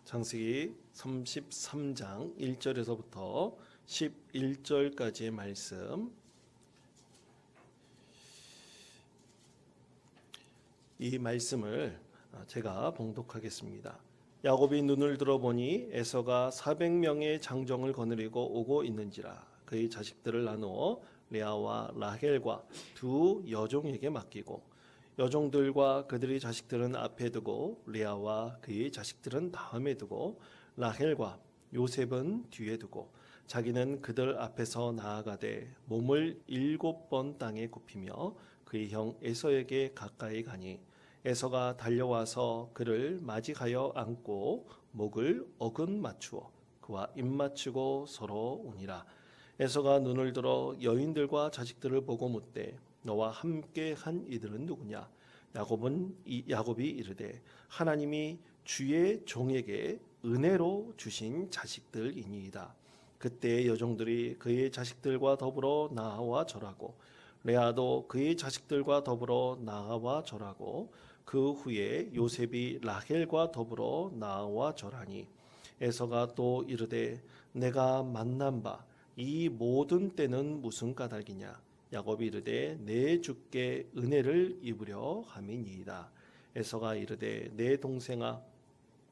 창세기 33장 1절에서부터 11절까지의 말씀, 이 말씀을 제가 봉독하겠습니다. 야곱이 눈을 들어보니 에서가 400명의 장정을 거느리고 오고 있는지라. 그의 자식들을 나누어 레아와 라헬과 두 여종에게 맡기고 여종들과 그들의 자식들은 앞에 두고 레아와 그의 자식들은 다음에 두고 라헬과 요셉은 뒤에 두고 자기는 그들 앞에서 나아가되 몸을 7번 땅에 굽히며 그의 형 에서에게 가까이 가니 에서가 달려와서 그를 맞이하여 안고 목을 어긋 맞추어 그와 입 맞추고 서로 우니라. 에서가 눈을 들어 여인들과 자식들을 보고 묻되 너와 함께 한 이들은 누구냐? 야곱이 이르되 하나님이 주의 종에게 은혜로 주신 자식들이니이다. 그때 여종들이 그의 자식들과 더불어 나아와 절하고 레아도 그의 자식들과 더불어 나아와 절하고 그 후에 요셉이 라헬과 더불어 나아와 절하니 에서가 또 이르되 내가 만난 바 이 모든 때는 무슨 까닭이냐? 야곱이 이르되 내 주께 은혜를 입으려 함이니이다. 에서가 이르되 내 동생아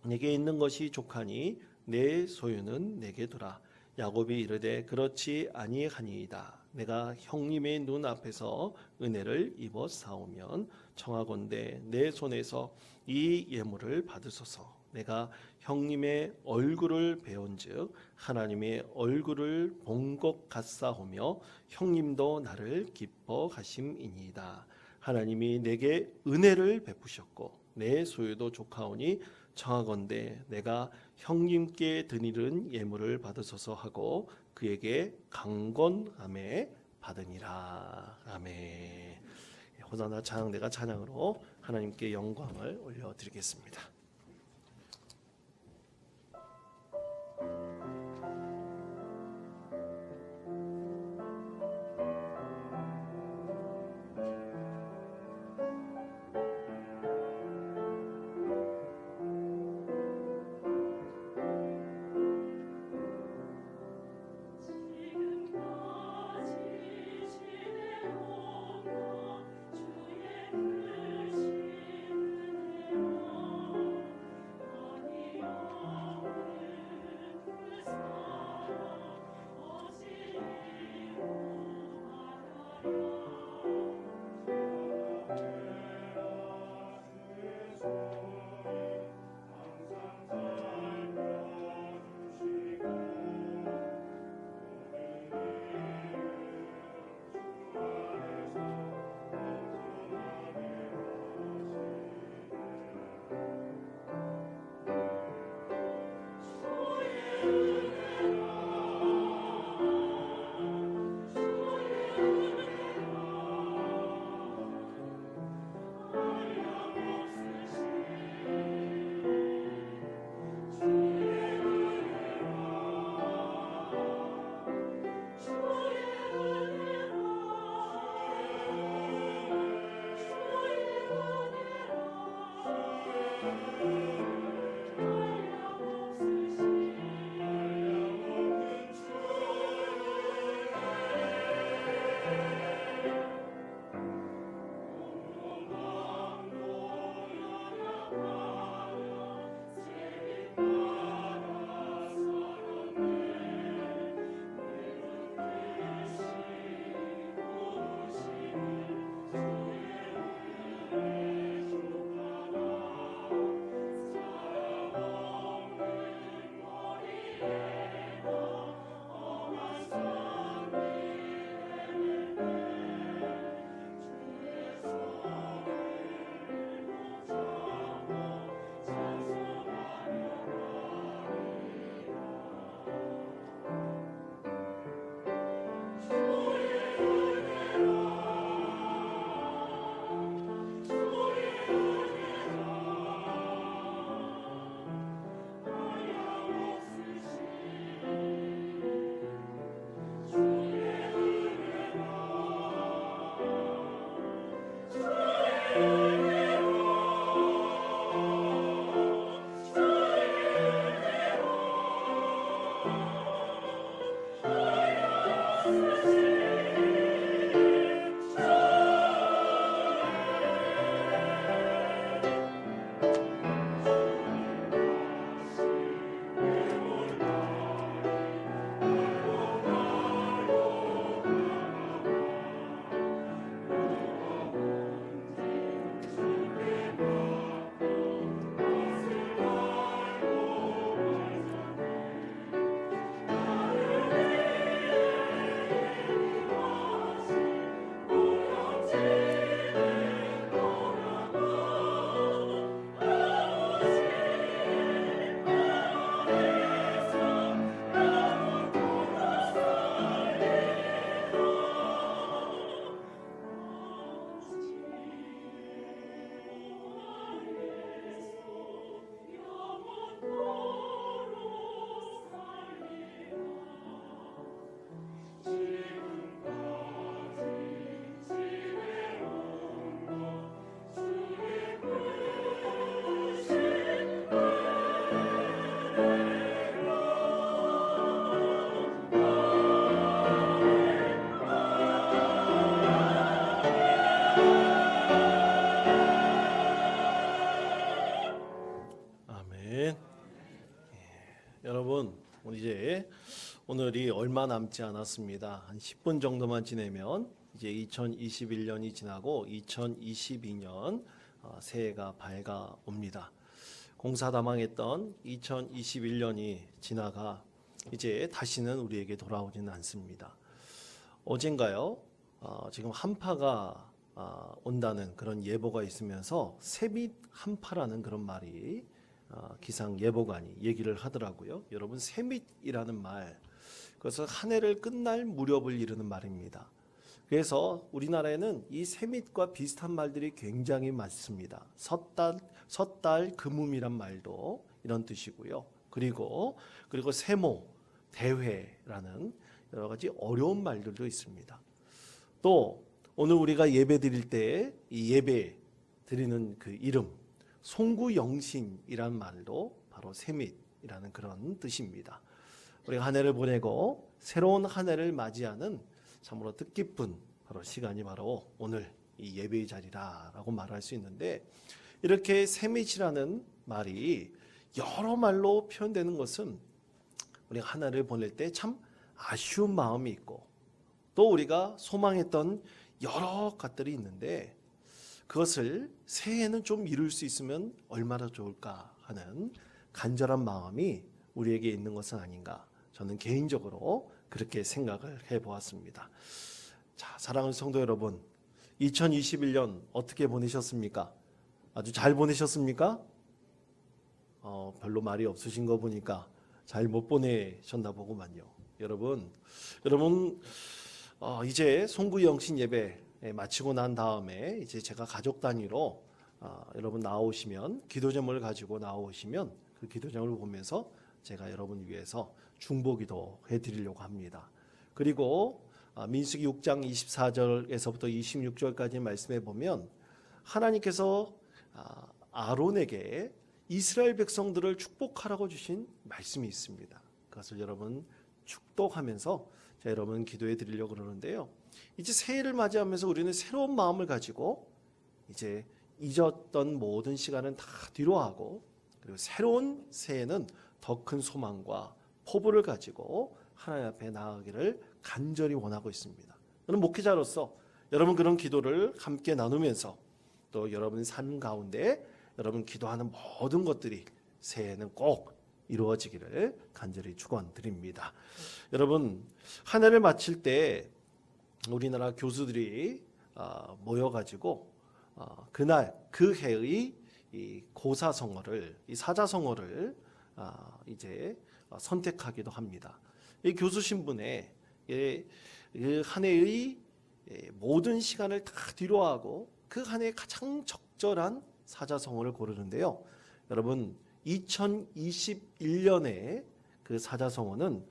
내게 있는 것이 족하니 내 소유는 내게 두라. 야곱이 이르되 그렇지 아니하니이다. 내가 형님의 눈 앞에서 은혜를 입어 싸우면 청하건대 내 손에서 이 예물을 받으소서. 내가 형님의 얼굴을 배운즉 하나님의 얼굴을 본 것 같사오며 형님도 나를 기뻐하심이니이다. 하나님이 내게 은혜를 베푸셨고 내 소유도 족하오니 청하건대 내가 형님께 드리는 예물을 받으소서 하고 그에게 강건함에 받으니라. 아멘. 호산나 찬양대가 찬양으로 하나님께 영광을 올려드리겠습니다. 이제 오늘이 얼마 남지 않았습니다. 한 10분 정도만 지내면 이제 2021년이 지나고 2022년 새해가 밝아옵니다. 공사다망했던 2021년이 지나가 이제 다시는 우리에게 돌아오지는 않습니다. 어젠가요? 지금 한파가 온다는 그런 예보가 있으면서 새빛 한파라는 그런 말이 기상 예보관이 얘기를 하더라고요. 여러분, 새빛이라는 말, 그것은 한 해를 끝날 무렵을 이르는 말입니다. 그래서 우리나라에는 이 새빛과 비슷한 말들이 굉장히 많습니다. 섣달 금음이란 말도 이런 뜻이고요. 그리고 세모, 대회라는 여러 가지 어려운 말들도 있습니다. 또 오늘 우리가 예배 드릴 때 이 예배 드리는 그 이름, 송구영신이란 말도 바로 새밑이라는 그런 뜻입니다. 우리가 한 해를 보내고 새로운 한 해를 맞이하는 참으로 뜻깊은 바로 시간이 바로 오늘 이 예배의 자리라고 말할 수 있는데, 이렇게 새밑이라는 말이 여러 말로 표현되는 것은 우리가 한 해를 보낼 때 참 아쉬운 마음이 있고, 또 우리가 소망했던 여러 것들이 있는데 그것을 새해에는 좀 이룰 수 있으면 얼마나 좋을까 하는 간절한 마음이 우리에게 있는 것은 아닌가, 저는 개인적으로 그렇게 생각을 해보았습니다. 자, 사랑하는 성도 여러분, 2021년 어떻게 보내셨습니까? 아주 잘 보내셨습니까? 별로 말이 없으신 거 보니까 잘 못 보내셨나 보구만요. 여러분, 이제 송구영신 예배 마치고 난 다음에 이제 제가 가족 단위로 여러분 나오시면, 기도 제목을 가지고 나오시면 그 기도 제목을 보면서 제가 여러분 위해서 중보기도 해드리려고 합니다. 그리고 민수기 6장 24절에서부터 26절까지 말씀해 보면 하나님께서 아론에게 이스라엘 백성들을 축복하라고 주신 말씀이 있습니다. 그것을 여러분 축복하면서 제가 여러분 기도해 드리려고 그러는데요. 이제 새해를 맞이하면서 우리는 새로운 마음을 가지고 이제 잊었던 모든 시간은 다 뒤로 하고, 그리고 새로운 새해는 더 큰 소망과 포부를 가지고 하나님 앞에 나아가기를 간절히 원하고 있습니다. 저는 목회자로서 여러분 그런 기도를 함께 나누면서 또 여러분 삶 가운데 여러분 기도하는 모든 것들이 새해에는 꼭 이루어지기를 간절히 축원드립니다. 여러분, 한 해를 마칠 때 우리나라 교수들이 모여가지고 그날 그 해의 이 고사성어를, 이 사자성어를 이제 선택하기도 합니다. 이 교수 신분에 한 해의 모든 시간을 다 뒤로하고 그 한 해에 가장 적절한 사자성어를 고르는데요. 여러분, 2021년에 그 사자성어는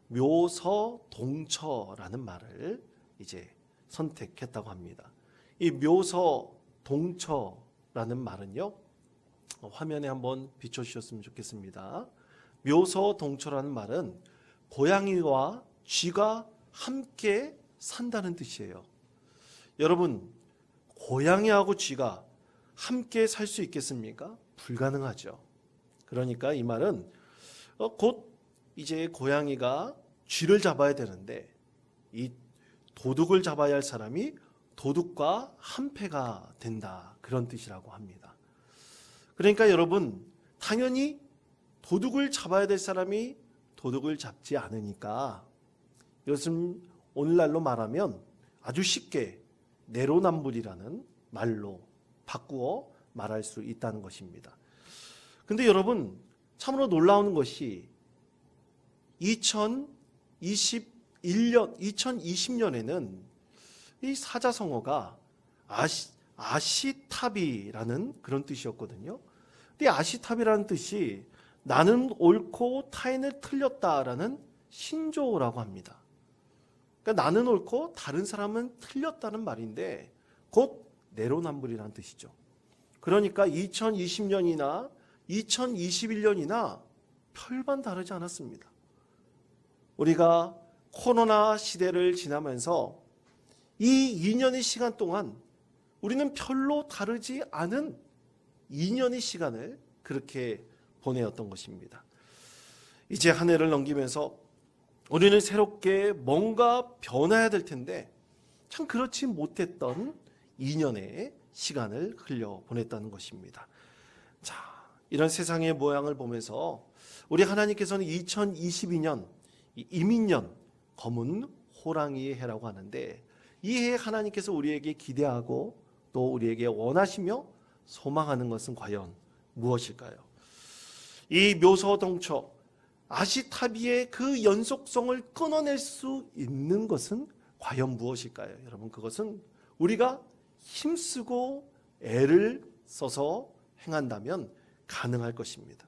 묘서동처라는 말을 이제 선택했다고 합니다. 이 묘서동처라는 말은요, 화면에 한번 비춰주셨으면 좋겠습니다. 묘서동처라는 말은 고양이와 쥐가 함께 산다는 뜻이에요. 여러분, 고양이하고 쥐가 함께 살 수 있겠습니까? 불가능하죠. 그러니까 이 말은 곧 이제 고양이가 쥐를 잡아야 되는데 이 도둑을 잡아야 할 사람이 도둑과 한패가 된다, 그런 뜻이라고 합니다. 그러니까 여러분, 당연히 도둑을 잡아야 될 사람이 도둑을 잡지 않으니까 이것은 오늘날로 말하면 아주 쉽게 내로남불이라는 말로 바꾸어 말할 수 있다는 것입니다. 근데 여러분, 참으로 놀라운 것이 2020년에는 이 사자성어가 아시탑이라는 그런 뜻이었거든요. 근데 아시탑이라는 뜻이 나는 옳고 타인을 틀렸다라는 신조어라고 합니다. 그러니까 나는 옳고 다른 사람은 틀렸다는 말인데 곧 내로남불이라는 뜻이죠. 그러니까 2020년이나 2021년이나 별반 다르지 않았습니다. 우리가 코로나 시대를 지나면서 이 2년의 시간 동안 우리는 별로 다르지 않은 2년의 시간을 그렇게 보내었던 것입니다. 이제 한 해를 넘기면서 우리는 새롭게 뭔가 변화해야 될 텐데 참 그렇지 못했던 2년의 시간을 흘려보냈다는 것입니다. 자, 이런 세상의 모양을 보면서 우리 하나님께서는 2022년 이민년 검은 호랑이의 해라고 하는데 이 해에 하나님께서 우리에게 기대하고 또 우리에게 원하시며 소망하는 것은 과연 무엇일까요? 이 묘소동초 아시타비의 그 연속성을 끊어낼 수 있는 것은 과연 무엇일까요? 여러분, 그것은 우리가 힘쓰고 애를 써서 행한다면 가능할 것입니다.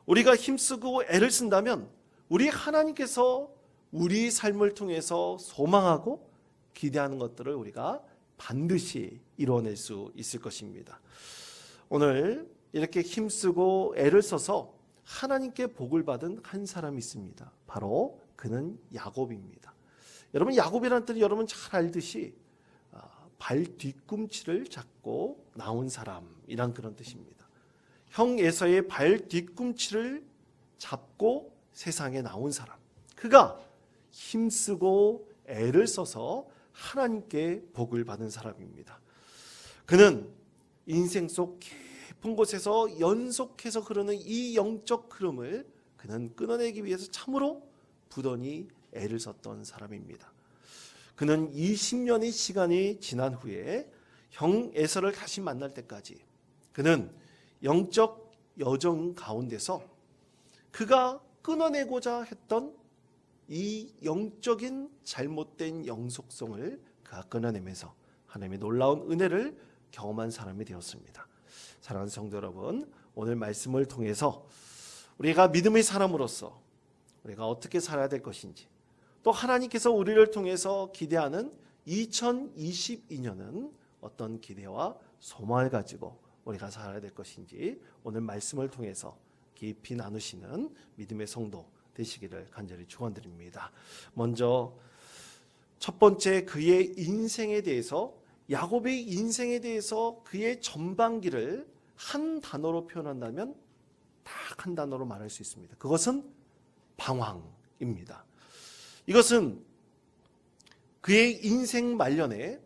우리가 힘쓰고 애를 쓴다면 우리 하나님께서 우리 삶을 통해서 소망하고 기대하는 것들을 우리가 반드시 이루어낼 수 있을 것입니다. 오늘 이렇게 힘쓰고 애를 써서 하나님께 복을 받은 한 사람이 있습니다. 바로 그는 야곱입니다. 여러분, 야곱이라는 뜻은 여러분 잘 알듯이 발 뒤꿈치를 잡고 나온 사람이란 그런 뜻입니다. 형 에서의 발 뒤꿈치를 잡고 세상에 나온 사람, 그가 힘쓰고 애를 써서 하나님께 복을 받은 사람입니다. 그는 인생 속 깊은 곳에서 연속해서 흐르는 이 영적 흐름을 그는 끊어내기 위해서 참으로 부단히 애를 썼던 사람입니다. 그는 20년의 시간이 지난 후에 형 에서를 다시 만날 때까지 그는 영적 여정 가운데서 그가 끊어내고자 했던 이 영적인 잘못된 영속성을 그가 끊어내면서 하나님의 놀라운 은혜를 경험한 사람이 되었습니다. 사랑하는 성도 여러분, 오늘 말씀을 통해서 우리가 믿음의 사람으로서 우리가 어떻게 살아야 될 것인지, 또 하나님께서 우리를 통해서 기대하는 2022년은 어떤 기대와 소망을 가지고 우리가 살아야 될 것인지 오늘 말씀을 통해서 깊이 나누시는 믿음의 성도 되시기를 간절히 축원드립니다. 먼저 첫 번째, 그의 인생에 대해서, 야곱의 인생에 대해서 그의 전반기를 한 단어로 표현한다면 딱 한 단어로 말할 수 있습니다. 그것은 방황입니다. 이것은 그의 인생 말년에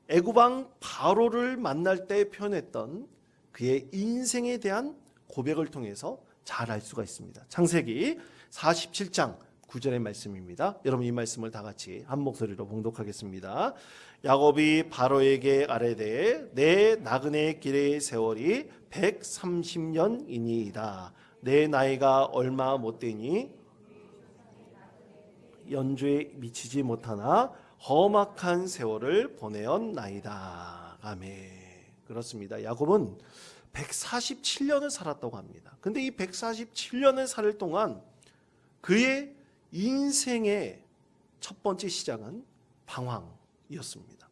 애굽 왕 바로를 만날 때 표현했던 그의 인생에 대한 고백을 통해서 잘 알 수가 있습니다. 창세기 47장 9절의 말씀입니다. 여러분, 이 말씀을 다 같이 한 목소리로 봉독하겠습니다. 야곱이 바로에게 아뢰되 내 나그네 길의 세월이 130년이니이다. 내 나이가 얼마 못되니 연주에 미치지 못하나 험악한 세월을 보내었나이다. 아멘. 그렇습니다. 야곱은 147년을 살았다고 합니다. 근데 이 147년을 살 동안 그의 인생의 첫 번째 시작은 방황이었습니다.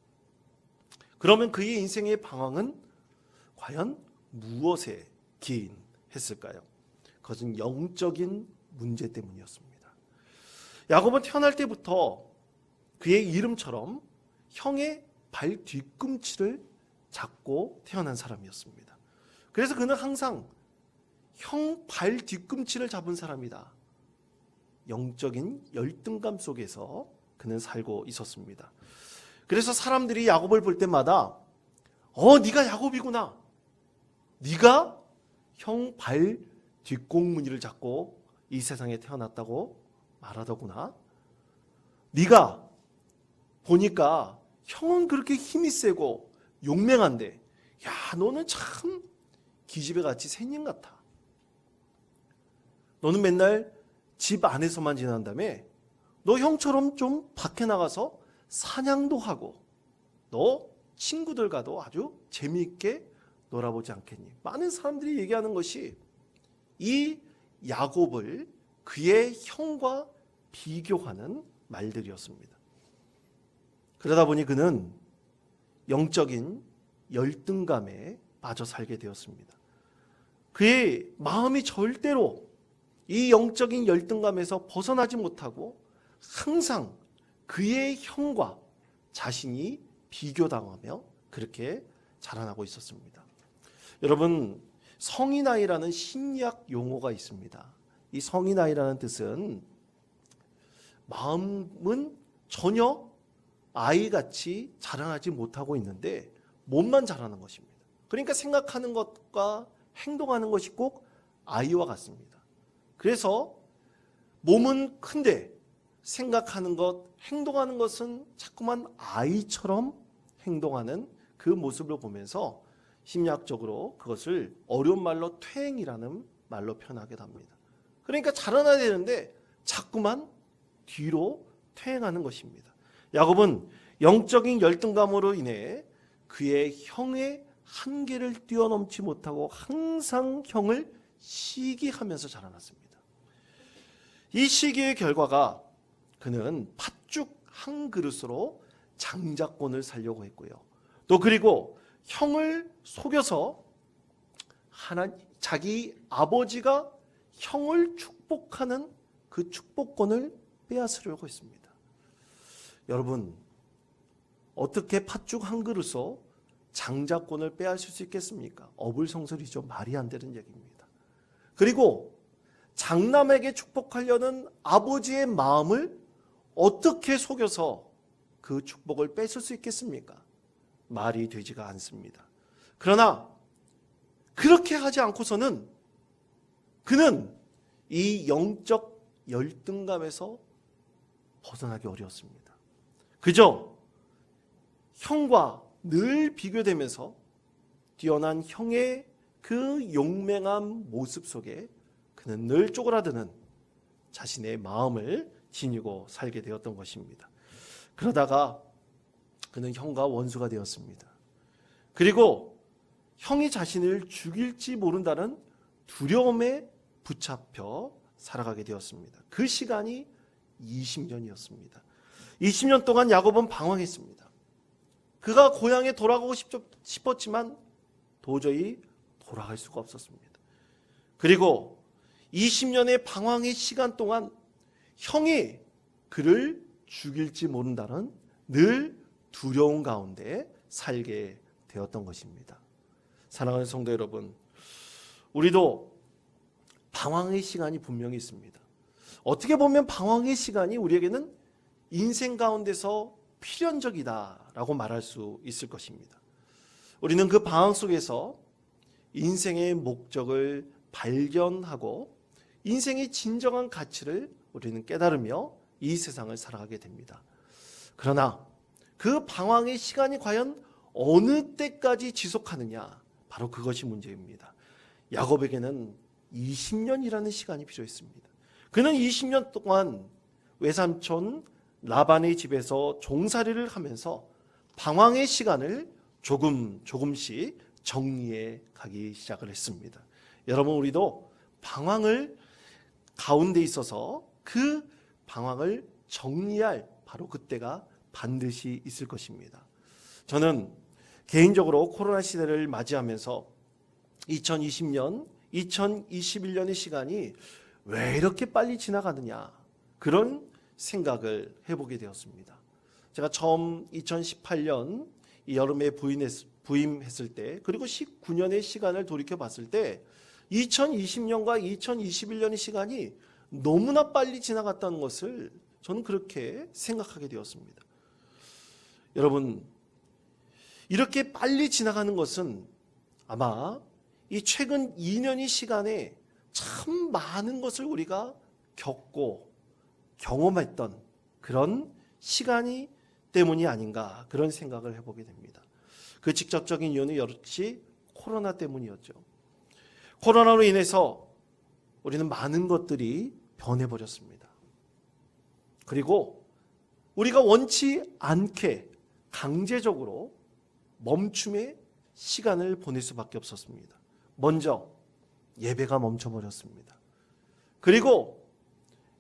그러면 그의 인생의 방황은 과연 무엇에 기인했을까요? 그것은 영적인 문제 때문이었습니다. 야곱은 태어날 때부터 그의 이름처럼 형의 발 뒤꿈치를 잡고 태어난 사람이었습니다. 그래서 그는 항상 형 발 뒤꿈치를 잡은 사람이다. 영적인 열등감 속에서 그는 살고 있었습니다. 그래서 사람들이 야곱을 볼 때마다 네가 야곱이구나. 네가 형 발 뒷공무니를 잡고 이 세상에 태어났다고 말하더구나. 네가 보니까 형은 그렇게 힘이 세고 용맹한데 야, 너는 참 기집애 같이 생긴 같아. 너는 맨날 집 안에서만 지낸다며? 너 형처럼 좀 밖에 나가서 사냥도 하고 너 친구들과도 아주 재미있게 놀아보지 않겠니? 많은 사람들이 얘기하는 것이 이 야곱을 그의 형과 비교하는 말들이었습니다. 그러다 보니 그는 영적인 열등감에 빠져 살게 되었습니다. 그의 마음이 절대로 이 영적인 열등감에서 벗어나지 못하고 항상 그의 형과 자신이 비교당하며 그렇게 자라나고 있었습니다. 여러분, 성인아이라는 심리학 용어가 있습니다. 이 성이 나이라는 뜻은 마음은 전혀 아이같이 자라나지 못하고 있는데 몸만 자라는 것입니다. 그러니까 생각하는 것과 행동하는 것이 꼭 아이와 같습니다. 그래서 몸은 큰데 생각하는 것, 행동하는 것은 자꾸만 아이처럼 행동하는 그 모습을 보면서 심리학적으로 그것을 어려운 말로 퇴행이라는 말로 표현하게 됩니다. 그러니까 자라나야 되는데 자꾸만 뒤로 퇴행하는 것입니다. 야곱은 영적인 열등감으로 인해 그의 형의 한계를 뛰어넘지 못하고 항상 형을 시기하면서 자라났습니다. 이 시기의 결과가 그는 팥죽 한 그릇으로 장자권을 살려고 했고요. 또 그리고 형을 속여서 자기 아버지가 형을 축복하는 그 축복권을 빼앗으려고 했습니다. 여러분, 어떻게 팥죽 한 그릇으로 장자권을 빼앗을 수 있겠습니까? 어불성설이죠. 말이 안 되는 얘기입니다. 그리고 장남에게 축복하려는 아버지의 마음을 어떻게 속여서 그 축복을 뺏을 수 있겠습니까? 말이 되지가 않습니다. 그러나 그렇게 하지 않고서는 그는 이 영적 열등감에서 벗어나기 어려웠습니다. 그저 형과 늘 비교되면서 뛰어난 형의 그 용맹한 모습 속에 그는 늘 쪼그라드는 자신의 마음을 지니고 살게 되었던 것입니다. 그러다가 그는 형과 원수가 되었습니다. 그리고 형이 자신을 죽일지 모른다는 두려움에 붙잡혀 살아가게 되었습니다. 그 시간이 20년이었습니다. 20년 동안 야곱은 방황했습니다. 그가 고향에 돌아가고 싶었지만 도저히 돌아갈 수가 없었습니다. 그리고 20년의 방황의 시간 동안 형이 그를 죽일지 모른다는 늘 두려움 가운데 살게 되었던 것입니다. 사랑하는 성도 여러분, 우리도 방황의 시간이 분명히 있습니다. 어떻게 보면 방황의 시간이 우리에게는 인생 가운데서 필연적이다라고 말할 수 있을 것입니다. 우리는 그 방황 속에서 인생의 목적을 발견하고 인생의 진정한 가치를 우리는 깨달으며 이 세상을 살아가게 됩니다. 그러나 그 방황의 시간이 과연 어느 때까지 지속하느냐, 바로 그것이 문제입니다. 야곱에게는 20년이라는 시간이 필요했습니다. 그는 20년 동안 외삼촌 라반의 집에서 종살이를 하면서 방황의 시간을 조금씩 정리해 가기 시작을 했습니다. 여러분, 우리도 방황을 가운데 있어서 그 방황을 정리할 바로 그때가 반드시 있을 것입니다. 저는 개인적으로 코로나 시대를 맞이하면서 2020년, 2021년의 시간이 왜 이렇게 빨리 지나가느냐, 그런 생각을 해보게 되었습니다. 제가 처음 2018년 이 여름에 부임했을 때, 그리고 19년의 시간을 돌이켜 봤을 때 2020년과 2021년의 시간이 너무나 빨리 지나갔다는 것을 저는 그렇게 생각하게 되었습니다. 여러분, 이렇게 빨리 지나가는 것은 아마 이 최근 2년의 시간에 참 많은 것을 우리가 겪고 경험했던 그런 시간이 때문이 아닌가, 그런 생각을 해보게 됩니다. 그 직접적인 이유는 역시 코로나 때문이었죠. 코로나로 인해서 우리는 많은 것들이 변해버렸습니다. 그리고 우리가 원치 않게 강제적으로 멈춤의 시간을 보낼 수밖에 없었습니다. 먼저 예배가 멈춰버렸습니다. 그리고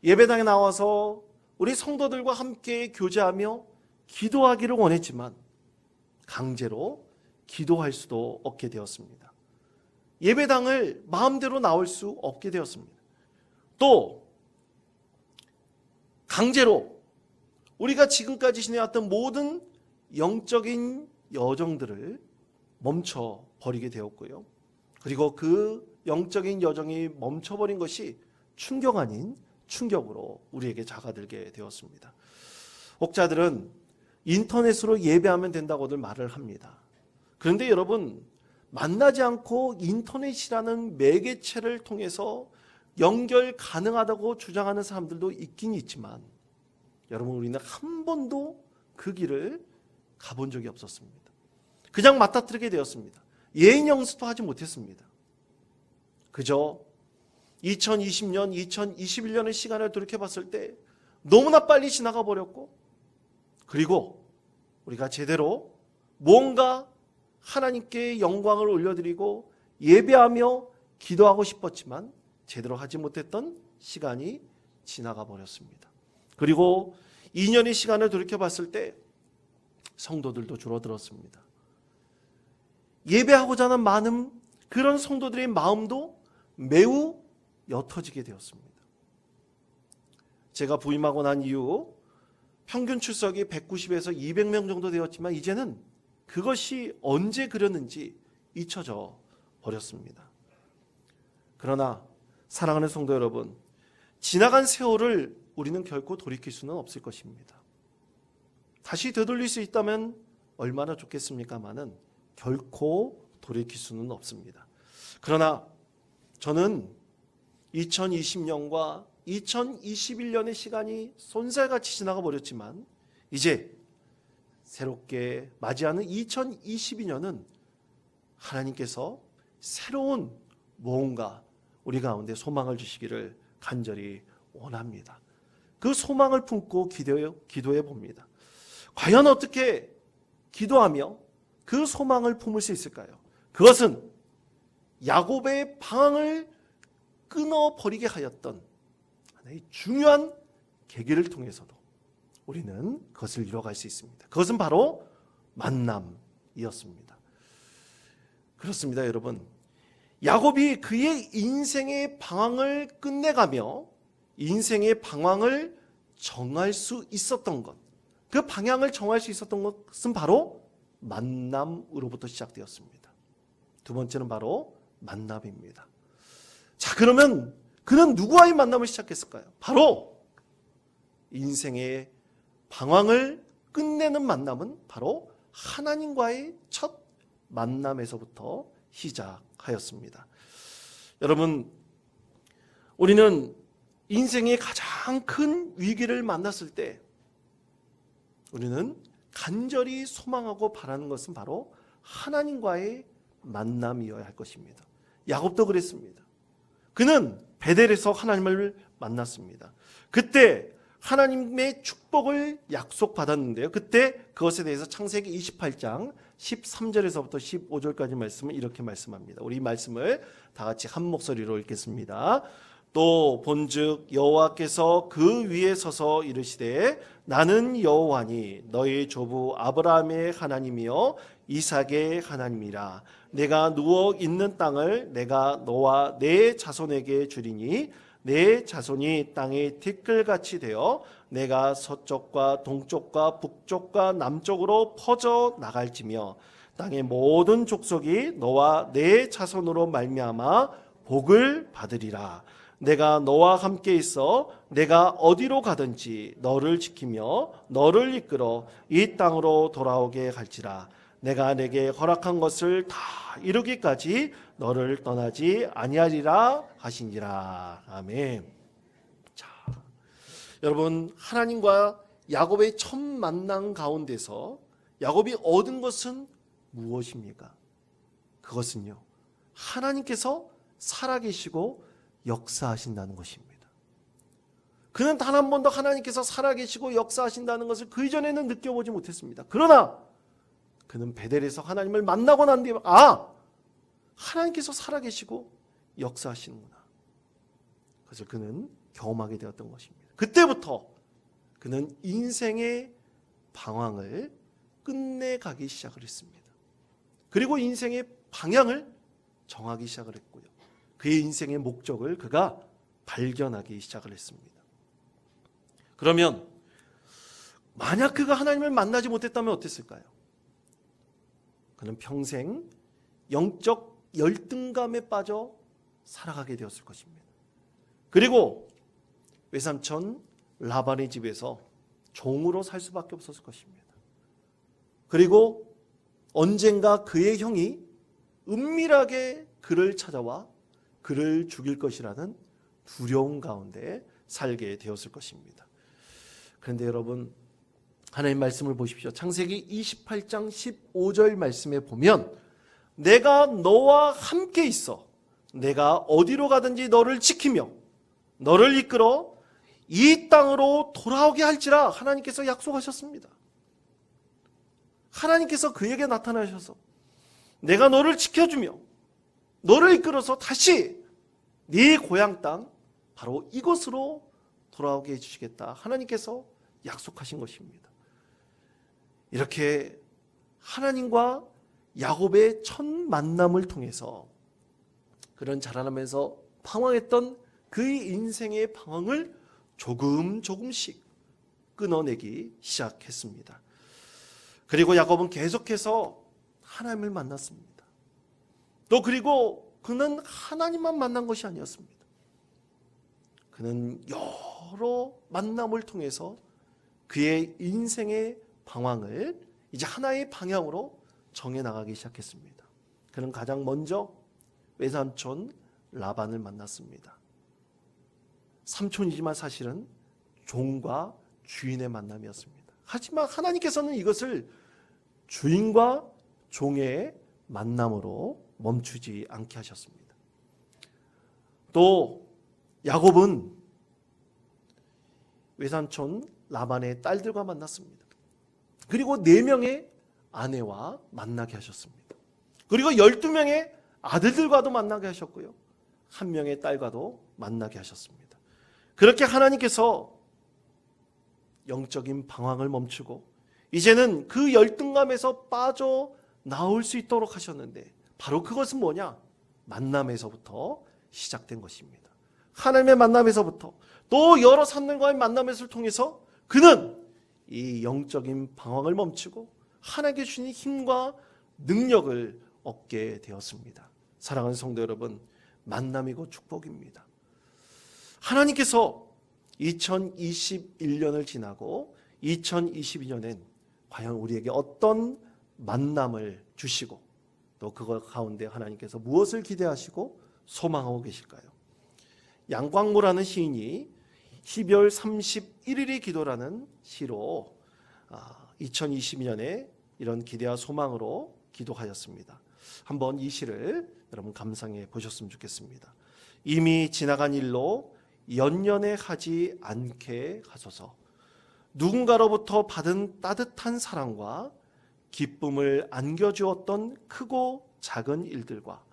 예배당에 나와서 우리 성도들과 함께 교제하며 기도하기를 원했지만 강제로 기도할 수도 없게 되었습니다. 예배당을 마음대로 나올 수 없게 되었습니다. 또 강제로 우리가 지금까지 지내왔던 모든 영적인 여정들을 멈춰버리게 되었고요. 그리고 그 영적인 여정이 멈춰버린 것이 충격 아닌 충격으로 우리에게 다가들게 되었습니다. 혹자들은 인터넷으로 예배하면 된다고들 말을 합니다. 그런데 여러분, 만나지 않고 인터넷이라는 매개체를 통해서 연결 가능하다고 주장하는 사람들도 있긴 있지만, 여러분, 우리는 한 번도 그 길을 가본 적이 없었습니다. 그냥 맞닥뜨리게 되었습니다. 예인 영습도 하지 못했습니다. 그저 2020년, 2021년의 시간을 돌이켜봤을 때 너무나 빨리 지나가 버렸고, 그리고 우리가 제대로 뭔가 하나님께 영광을 올려드리고 예배하며 기도하고 싶었지만 제대로 하지 못했던 시간이 지나가 버렸습니다. 그리고 2년의 시간을 돌이켜봤을 때 성도들도 줄어들었습니다. 예배하고자 하는 많은 그런 성도들의 마음도 매우 옅어지게 되었습니다. 제가 부임하고 난 이후 평균 출석이 190에서 200명 정도 되었지만 이제는 그것이 언제 그렸는지 잊혀져 버렸습니다. 그러나 사랑하는 성도 여러분, 지나간 세월을 우리는 결코 돌이킬 수는 없을 것입니다. 다시 되돌릴 수 있다면 얼마나 좋겠습니까마는 결코 돌이킬 수는 없습니다. 그러나 저는 2020년과 2021년의 시간이 쏜살같이 지나가 버렸지만 이제 새롭게 맞이하는 2022년은 하나님께서 새로운 무언가 우리 가운데 소망을 주시기를 간절히 원합니다. 그 소망을 품고 기도해 봅니다. 과연 어떻게 기도하며 그 소망을 품을 수 있을까요? 그것은 야곱의 방황을 끊어버리게 하였던 하나의 중요한 계기를 통해서도 우리는 그것을 이뤄갈 수 있습니다. 그것은 바로 만남이었습니다. 그렇습니다, 여러분. 야곱이 그의 인생의 방황을 끝내가며 인생의 방황을 정할 수 있었던 것, 그 방향을 정할 수 있었던 것은 바로 만남으로부터 시작되었습니다. 두 번째는 바로 만남입니다. 자, 그러면 그는 누구와의 만남을 시작했을까요? 바로 인생의 방황을 끝내는 만남은 바로 하나님과의 첫 만남에서부터 시작하였습니다. 여러분, 우리는 인생의 가장 큰 위기를 만났을 때 우리는 간절히 소망하고 바라는 것은 바로 하나님과의 만남이어야 할 것입니다. 야곱도 그랬습니다. 그는 베델에서 하나님을 만났습니다. 그때 하나님의 축복을 약속받았는데요. 그때 그것에 대해서 창세기 28장 13절에서부터 15절까지 말씀을 이렇게 말씀합니다. 우리 이 말씀을 다 같이 한 목소리로 읽겠습니다. 또 본즉 여호와께서 그 위에 서서 이르시되 나는 여호와니 너희 조부 아브라함의 하나님이요 이삭의 하나님이라. 내가 누워 있는 땅을 내가 너와 내 자손에게 주리니 내 자손이 땅의 티끌같이 되어 내가 서쪽과 동쪽과 북쪽과 남쪽으로 퍼져 나갈지며 땅의 모든 족속이 너와 내 자손으로 말미암아 복을 받으리라. 내가 너와 함께 있어 내가 어디로 가든지 너를 지키며 너를 이끌어 이 땅으로 돌아오게 할지라. 내가 내게 허락한 것을 다 이루기까지 너를 떠나지 아니하리라 하시니라. 아멘. 자, 여러분, 하나님과 야곱의 첫 만남 가운데서 야곱이 얻은 것은 무엇입니까? 그것은요, 하나님께서 살아계시고 역사하신다는 것입니다. 그는 단 한 번도 하나님께서 살아계시고 역사하신다는 것을 그 이전에는 느껴보지 못했습니다. 그러나 그는 베델에서 하나님을 만나고 난 뒤에 하나님께서 살아계시고 역사하시는구나. 그래서 그는 경험하게 되었던 것입니다. 그때부터 그는 인생의 방황을 끝내가기 시작을 했습니다. 그리고 인생의 방향을 정하기 시작을 했고요. 그의 인생의 목적을 그가 발견하기 시작을 했습니다. 그러면 만약 그가 하나님을 만나지 못했다면 어땠을까요? 그는 평생 영적 열등감에 빠져 살아가게 되었을 것입니다. 그리고 외삼촌 라반의 집에서 종으로 살 수밖에 없었을 것입니다. 그리고 언젠가 그의 형이 은밀하게 그를 찾아와 그를 죽일 것이라는 두려움 가운데 살게 되었을 것입니다. 그런데 여러분, 하나님 말씀을 보십시오. 창세기 28장 15절 말씀에 보면 내가 너와 함께 있어 내가 어디로 가든지 너를 지키며 너를 이끌어 이 땅으로 돌아오게 할지라 하나님께서 약속하셨습니다. 하나님께서 그에게 나타나셔서 내가 너를 지켜주며 너를 이끌어서 다시 네 고향 땅 바로 이곳으로 돌아오게 해주시겠다. 하나님께서 약속하신 것입니다. 이렇게 하나님과 야곱의 첫 만남을 통해서 그런 자라나면서 방황했던 그의 인생의 방황을 조금씩 끊어내기 시작했습니다. 그리고 야곱은 계속해서 하나님을 만났습니다. 또 그리고 그는 하나님만 만난 것이 아니었습니다. 그는 여러 만남을 통해서 그의 인생의 방황을 이제 하나의 방향으로 정해나가기 시작했습니다. 그는 가장 먼저 외삼촌 라반을 만났습니다. 삼촌이지만 사실은 종과 주인의 만남이었습니다. 하지만 하나님께서는 이것을 주인과 종의 만남으로 멈추지 않게 하셨습니다. 또 야곱은 외삼촌 라반의 딸들과 만났습니다. 그리고 4명의 아내와 만나게 하셨습니다. 그리고 12명의 아들들과도 만나게 하셨고요. 1명의 딸과도 만나게 하셨습니다. 그렇게 하나님께서 영적인 방황을 멈추고 이제는 그 열등감에서 빠져나올 수 있도록 하셨는데 바로 그것은 뭐냐? 만남에서부터 시작된 것입니다. 하나님의 만남에서부터 또 여러 사람들과의 만남을 통해서 그는 이 영적인 방황을 멈추고 하나님께 주신 힘과 능력을 얻게 되었습니다. 사랑하는 성도 여러분, 만남이고 축복입니다. 하나님께서 2021년을 지나고 2022년엔 과연 우리에게 어떤 만남을 주시고 또 그거 가운데 하나님께서 무엇을 기대하시고 소망하고 계실까요? 양광모라는 시인이 12월 31일의 기도라는 시로 2022년에 이런 기대와 소망으로 기도하였습니다. 한번 이 시를 여러분 감상해 보셨으면 좋겠습니다. 이미 지나간 일로 연연해 하지 않게 하소서. 누군가로부터 받은 따뜻한 사랑과 기쁨을 안겨주었던 크고 작은 일들과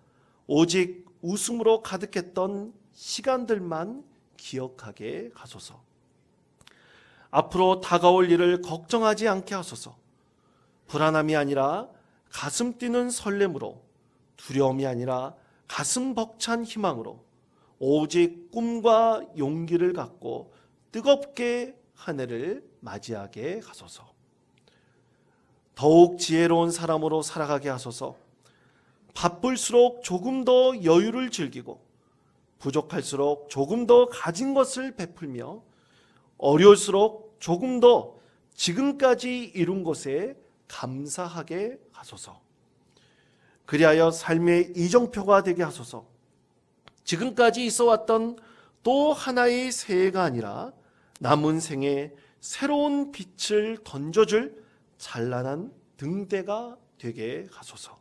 오직 웃음으로 가득했던 시간들만 기억하게 하소서. 앞으로 다가올 일을 걱정하지 않게 하소서. 불안함이 아니라 가슴 뛰는 설렘으로, 두려움이 아니라 가슴 벅찬 희망으로 오직 꿈과 용기를 갖고 뜨겁게 한 해를 맞이하게 하소서. 더욱 지혜로운 사람으로 살아가게 하소서. 바쁠수록 조금 더 여유를 즐기고 부족할수록 조금 더 가진 것을 베풀며 어려울수록 조금 더 지금까지 이룬 것에 감사하게 하소서. 그리하여 삶의 이정표가 되게 하소서. 지금까지 있어왔던 또 하나의 새해가 아니라 남은 생에 새로운 빛을 던져줄 찬란한 등대가 되게 하소서.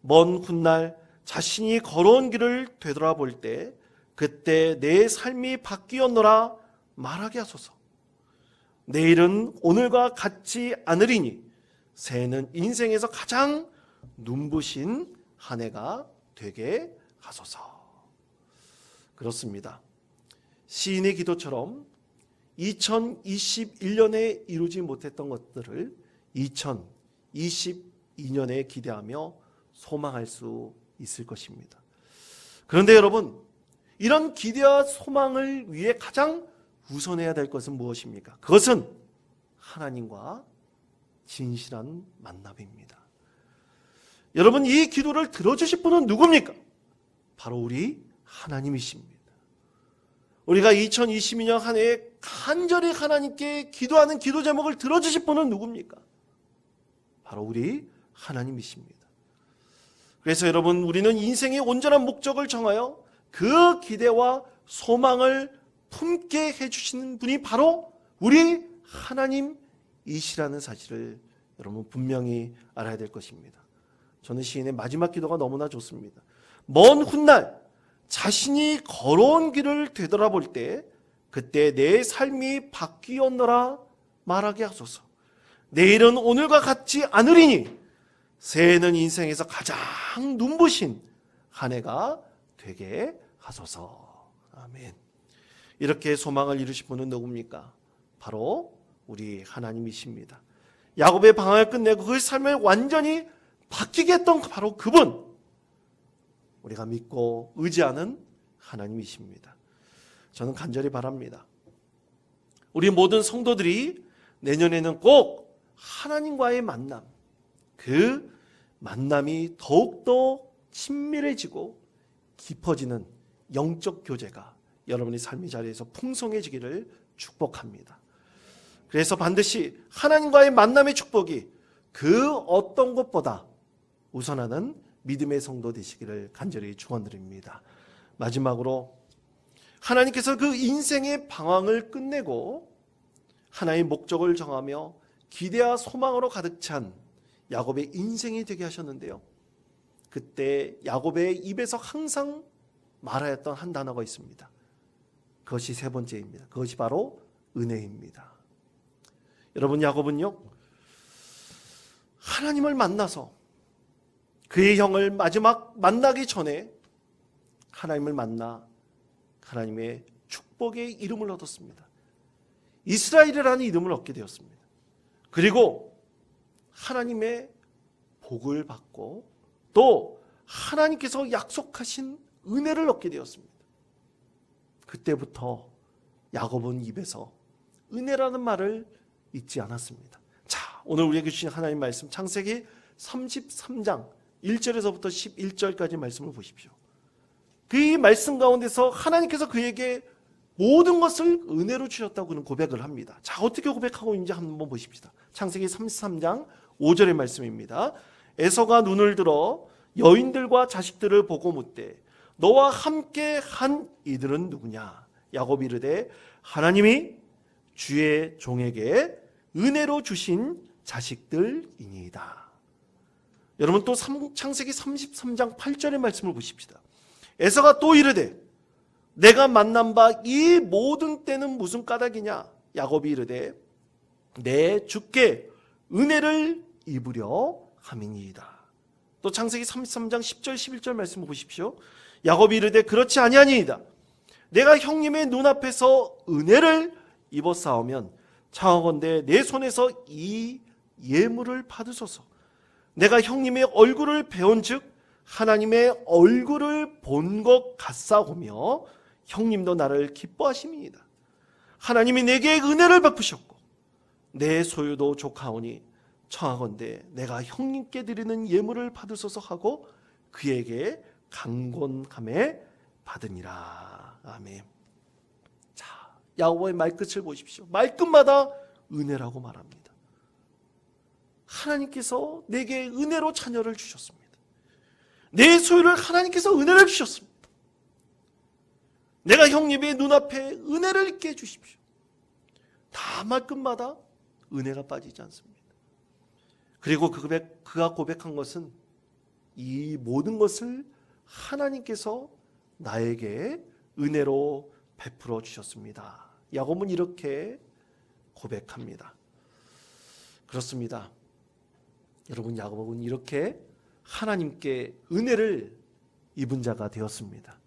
먼 훗날 자신이 걸어온 길을 되돌아볼 때 그때 내 삶이 바뀌었노라 말하게 하소서. 내일은 오늘과 같지 않으리니 새해는 인생에서 가장 눈부신 한 해가 되게 하소서. 그렇습니다. 시인의 기도처럼 2021년에 이루지 못했던 것들을 2022년에 기대하며 소망할 수 있을 것입니다. 그런데 여러분, 이런 기대와 소망을 위해 가장 우선해야 될 것은 무엇입니까? 그것은 하나님과 진실한 만남입니다. 여러분, 이 기도를 들어주실 분은 누굽니까? 바로 우리 하나님이십니다. 우리가 2022년 한 해에 간절히 하나님께 기도하는 기도 제목을 들어주실 분은 누굽니까? 바로 우리 하나님이십니다. 그래서 여러분, 우리는 인생의 온전한 목적을 정하여 그 기대와 소망을 품게 해주시는 분이 바로 우리 하나님이시라는 사실을 여러분 분명히 알아야 될 것입니다. 저는 시인의 마지막 기도가 너무나 좋습니다. 먼 훗날 자신이 걸어온 길을 되돌아볼 때 그때 내 삶이 바뀌었노라 말하게 하소서. 내일은 오늘과 같지 않으리니 새해는 인생에서 가장 눈부신 한 해가 되게 하소서. 아멘. 이렇게 소망을 이루신 분은 누굽니까? 바로 우리 하나님이십니다. 야곱의 방황을 끝내고 그 삶을 완전히 바뀌게 했던 바로 그분, 우리가 믿고 의지하는 하나님이십니다. 저는 간절히 바랍니다. 우리 모든 성도들이 내년에는 꼭 하나님과의 만남, 그 만남이 더욱더 친밀해지고 깊어지는 영적 교제가 여러분의 삶의 자리에서 풍성해지기를 축복합니다. 그래서 반드시 하나님과의 만남의 축복이 그 어떤 것보다 우선하는 믿음의 성도 되시기를 간절히 축원드립니다. 마지막으로 하나님께서 그 인생의 방황을 끝내고 하나의 목적을 정하며 기대와 소망으로 가득 찬 야곱의 인생이 되게 하셨는데요. 그때 야곱의 입에서 항상 말하였던 한 단어가 있습니다. 그것이 세 번째입니다. 그것이 바로 은혜입니다. 여러분, 야곱은요, 하나님을 만나서 그의 형을 마지막 만나기 전에 하나님을 만나 하나님의 축복의 이름을 얻었습니다. 이스라엘이라는 이름을 얻게 되었습니다. 그리고 하나님의 복을 받고 또 하나님께서 약속하신 은혜를 얻게 되었습니다. 그때부터 야곱은 입에서 은혜라는 말을 잊지 않았습니다. 자, 오늘 우리에게 주신 하나님 말씀 창세기 33장 1절에서부터 11절까지 말씀을 보십시오. 그 말씀 가운데서 하나님께서 그에게 모든 것을 은혜로 주셨다고 그는 고백을 합니다. 자, 어떻게 고백하고 있는지 한번 보십시다. 창세기 33장 5절의 말씀입니다. 에서가 눈을 들어 여인들과 자식들을 보고 묻되 너와 함께 한 이들은 누구냐? 야곱이 이르되 하나님이 주의 종에게 은혜로 주신 자식들이니이다. 여러분, 또 창세기 33장 8절의 말씀을 보십시다. 에서가 또 이르되 내가 만난 바 이 모든 때는 무슨 까닭이냐? 야곱이 이르되 내 주께 은혜를 입으려 함이니이다. 또 창세기 33장 10절 11절 말씀을 보십시오. 야곱이 이르되 그렇지 아니하니이다. 내가 형님의 눈앞에서 은혜를 입었사오면 청하건대 내 손에서 이 예물을 받으소서. 내가 형님의 얼굴을 배운즉 하나님의 얼굴을 본 것 같사오며 형님도 나를 기뻐하심이니이다. 하나님이 내게 은혜를 베푸셨고 내 소유도 족하오니 청하건대 내가 형님께 드리는 예물을 받으소서 하고 그에게 강권함에 받으니라. 아멘. 자, 야곱의 말끝을 보십시오. 말끝마다 은혜라고 말합니다. 하나님께서 내게 은혜로 자녀를 주셨습니다. 내 소유를 하나님께서 은혜를 주셨습니다. 내가 형님의 눈앞에 은혜를 있게 해주십시오. 다 말끝마다 은혜가 빠지지 않습니다. 그리고 그가 고백한 것은 이 모든 것을 하나님께서 나에게 은혜로 베풀어 주셨습니다. 야곱은 이렇게 고백합니다. 그렇습니다. 여러분, 야곱은 이렇게 하나님께 은혜를 입은 자가 되었습니다.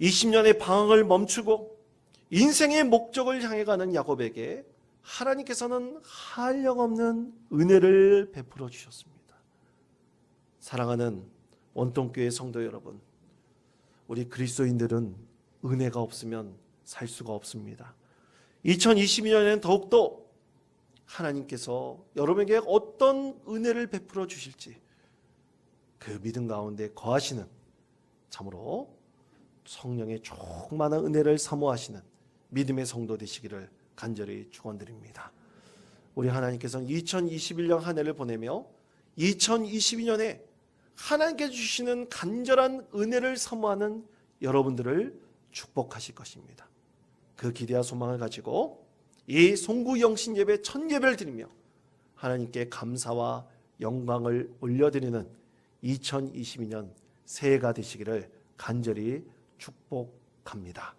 20년의 방황을 멈추고 인생의 목적을 향해 가는 야곱에게 하나님께서는 한량없는 은혜를 베풀어 주셨습니다. 사랑하는 원통교회 성도 여러분, 우리 그리스도인들은 은혜가 없으면 살 수가 없습니다. 2022년에는 더욱더 하나님께서 여러분에게 어떤 은혜를 베풀어 주실지 그 믿음 가운데 거하시는 참으로 성령의 충만한 은혜를 사모하시는 믿음의 성도 되시기를 간절히 축원드립니다. 우리 하나님께서는 2021년 한 해를 보내며 2022년에 하나님께 주시는 간절한 은혜를 사모하는 여러분들을 축복하실 것입니다. 그 기대와 소망을 가지고 이 송구 영신 예배 첫 예배를 드리며 하나님께 감사와 영광을 올려드리는 2022년 새해가 되시기를 간절히 축복합니다.